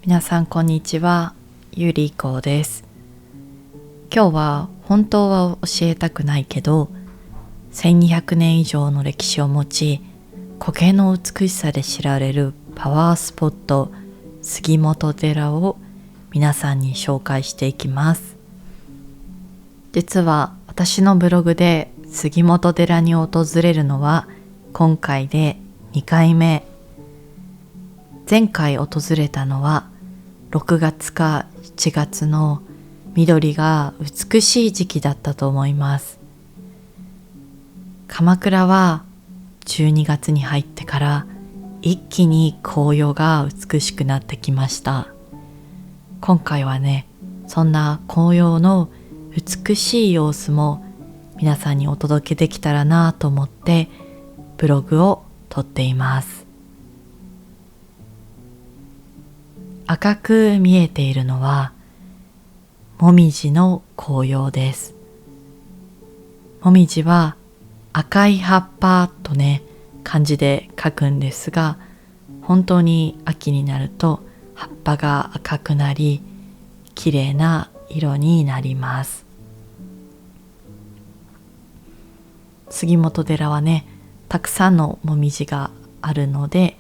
皆さんこんにちは、ゆりこです。今日は本当は教えたくないけど1200年以上の歴史を持ち、苔の美しさで知られるパワースポット杉本寺を皆さんに紹介していきます。実は私のブログで杉本寺に訪れるのは今回で2回目。前回訪れたのは6月か7月の緑が美しい時期だったと思います。鎌倉は12月に入ってから一気に紅葉が美しくなってきました。今回はね、そんな紅葉の美しい様子も皆さんにお届けできたらなと思ってブログを撮っています。赤く見えているのはもみじの紅葉です。もみじは赤い葉っぱとね、漢字で書くんですが、本当に秋になると葉っぱが赤くなり、綺麗な色になります。杉本寺はね、たくさんのもみじがあるので、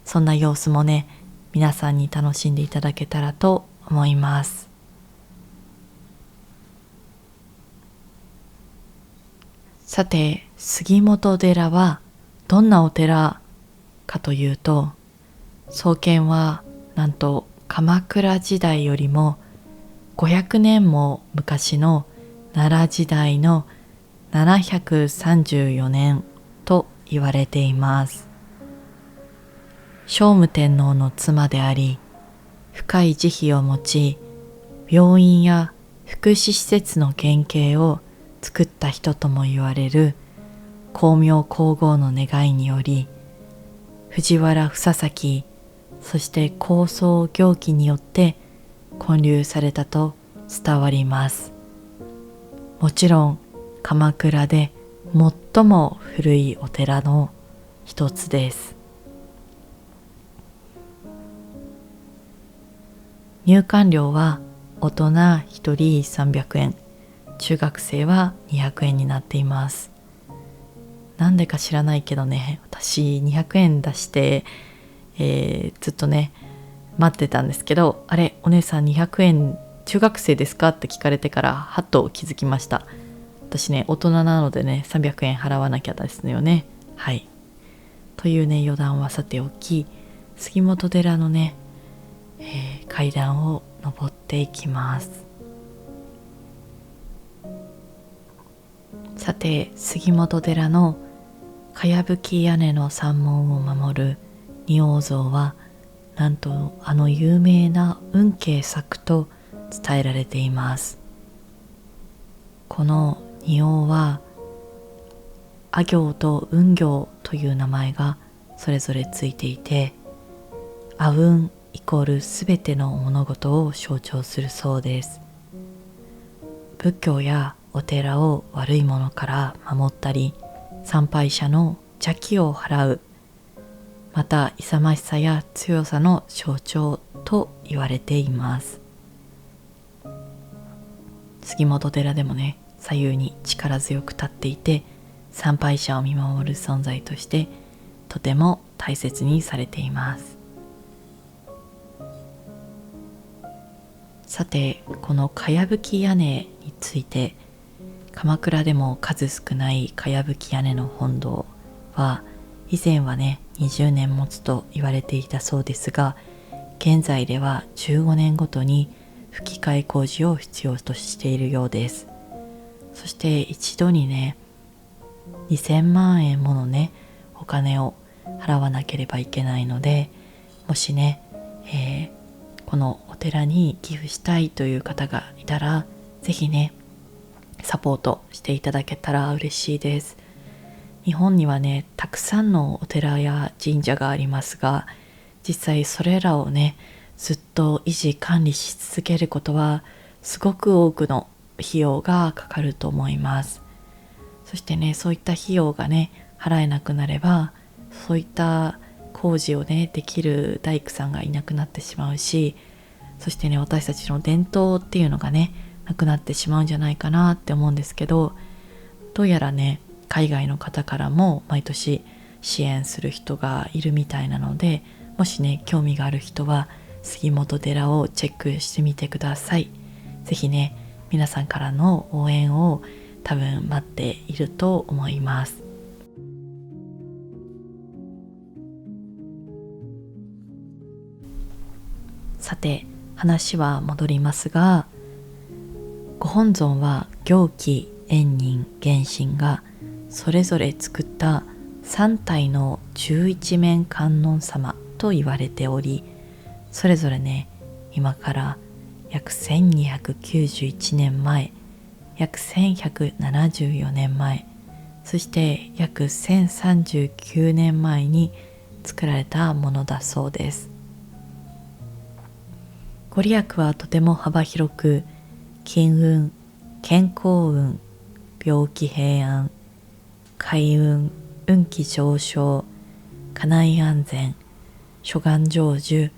そんな様子もね、皆さんに楽しんでいただけたらと思います。さて、杉本寺はどんなお寺かというと、創建はなんと鎌倉時代よりも500年も昔の奈良時代の734年と言われています。聖武天皇の妻であり、深い慈悲を持ち、病院や福祉施設の原型を作った人とも言われる光明皇后の願いにより、藤原房崎、そして高僧行基によって建立されたと伝わります。もちろん鎌倉で最も古いお寺の一つです。入館料は大人1人300円、中学生は200円になっています。なんでか知らないけどね、私200円出して、ずっとね待ってたんですけど、あれお姉さん200円中学生ですかって聞かれてからはっと気づきました。私ね大人なのでね300円払わなきゃですよね。はい。というね余談はさておき、杉本寺のね、階段を登っていきます。さて、杉本寺のかやぶき屋根の山門を守る仁王像は、なんとあの有名な運慶作と伝えられています。この仁王は阿行と運行という名前がそれぞれついていて、阿運イコールすべての物事を象徴するそうです。仏教やお寺を悪いものから守ったり、参拝者の邪気を払う、また勇ましさや強さの象徴と言われています。杉本寺でもね、左右に力強く立っていて、参拝者を見守る存在としてとても大切にされています。さて、このかやぶき屋根について、鎌倉でも数少ないかやぶき屋根の本堂は以前はね20年持つと言われていたそうですが、現在では15年ごとに吹き替え工事を必要としているようです。そして一度にね2000万円ものねお金を払わなければいけないので、もしね、このお寺に寄付したいという方がいたら、ぜひねサポートしていただけたら嬉しいです。日本にはねたくさんのお寺や神社がありますが、実際それらをねずっと維持管理し続けることはすごく多くの費用がかかると思います。そしてねそういった費用がね払えなくなれば、そういった工事をねできる大工さんがいなくなってしまうし、そしてね私たちの伝統っていうのがねなくなってしまうんじゃないかなって思うんですけど、どうやらね海外の方からも毎年支援する人がいるみたいなので、もしね興味がある人は杉本寺をチェックしてみてください。ぜひね皆さんからの応援を多分待っていると思います。さて話は戻りますが、ご本尊は行基円仁元神がそれぞれ作った3体の11面観音様と言われており、それぞれね今から約1291年前、約1174年前、そして約1039年前に作られたものだそうです。ご利益はとても幅広く、金運、健康運、病気平安、開運、運気上昇、家内安全、諸願成就、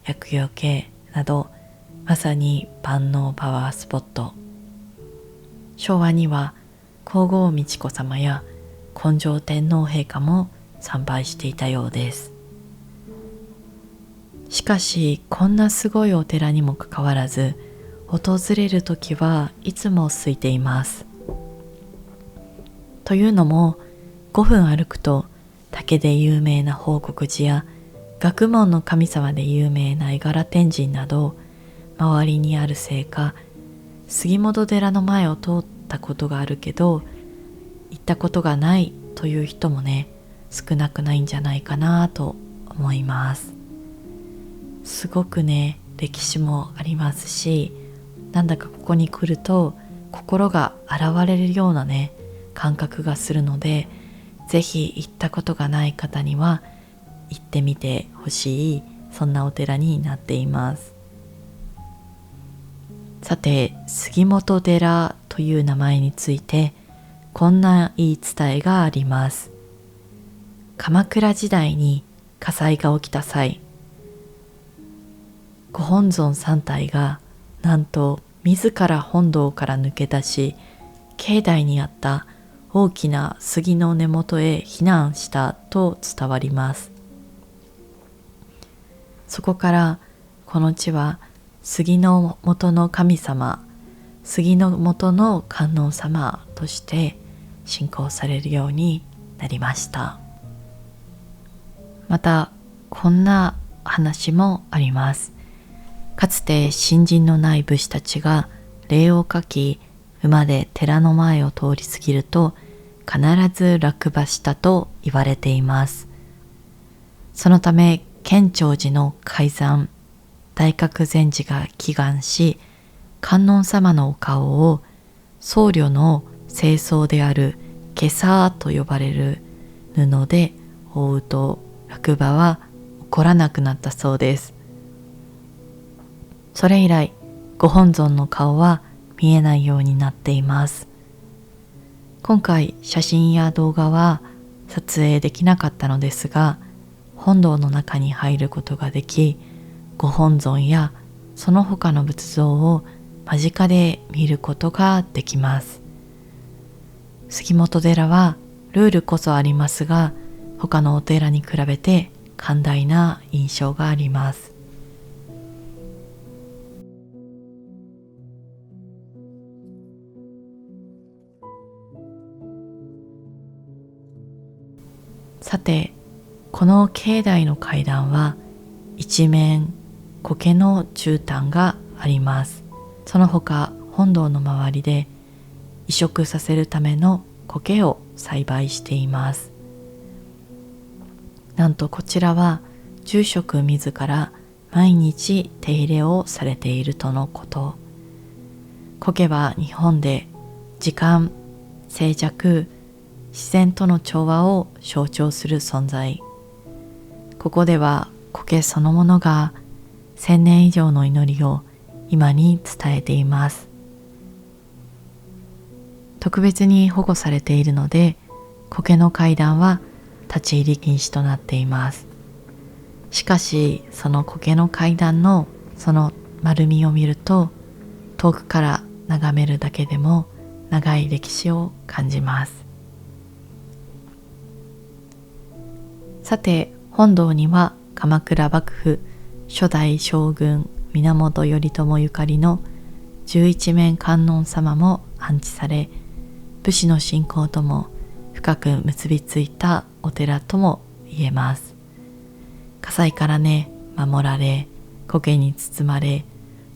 厄除けなど、まさに万能パワースポット。昭和には皇后美智子さまや根性天皇陛下も参拝していたようです。しかしこんなすごいお寺にもかかわらず、訪れるときはいつも空いています。というのも、5分歩くと竹で有名な報国寺や学問の神様で有名な江柄天神など、周りにあるせいか杉本寺の前を通ったことがあるけど行ったことがないという人もね少なくないんじゃないかなと思います。すごくね歴史もありますし、なんだかここに来ると心が洗われるようなね感覚がするので、ぜひ行ったことがない方には行ってみてほしい、そんなお寺になっています。さて杉本寺という名前についてこんな言い伝えがあります。鎌倉時代に火災が起きた際、ご本尊3体がなんと自ら本堂から抜け出し、境内にあった大きな杉の根元へ避難したと伝わります。そこからこの地は杉の元の神様、杉の元の観音様として信仰されるようになりました。またこんな話もあります。かつて信心のない武士たちが礼を書き、馬で寺の前を通り過ぎると必ず落馬したと言われています。そのため建長寺の開山、大覚禅師が祈願し、観音様のお顔を僧侶の正装である袈裟と呼ばれる布で覆うと落馬は起こらなくなったそうです。それ以来、ご本尊の顔は見えないようになっています。今回写真や動画は撮影できなかったのですが、本堂の中に入ることができ、ご本尊やその他の仏像を間近で見ることができます。杉本寺はルールこそありますが、他のお寺に比べて寛大な印象があります。さて、この境内の階段は一面苔の絨毯があります。その他本堂の周りで移植させるための苔を栽培しています。なんとこちらは住職自ら毎日手入れをされているとのこと。苔は日本で時間、静寂、自然との調和を象徴する存在。ここでは苔そのものが1000年以上の祈りを今に伝えています。特別に保護されているので、苔の階段は立ち入り禁止となっています。しかしその苔の階段のその丸みを見ると、遠くから眺めるだけでも長い歴史を感じます。さて、本堂には鎌倉幕府初代将軍源頼朝ゆかりの十一面観音様も安置され、武士の信仰とも深く結びついたお寺とも言えます。火災からね、守られ、苔に包まれ、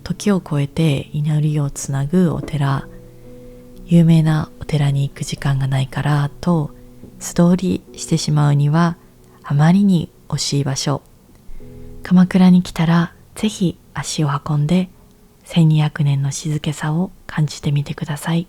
時を超えて祈りをつなぐお寺。有名なお寺に行く時間がないからと素通りしてしまうにはあまりに惜しい場所。鎌倉に来たらぜひ足を運んで1200年の静けさを感じてみてください。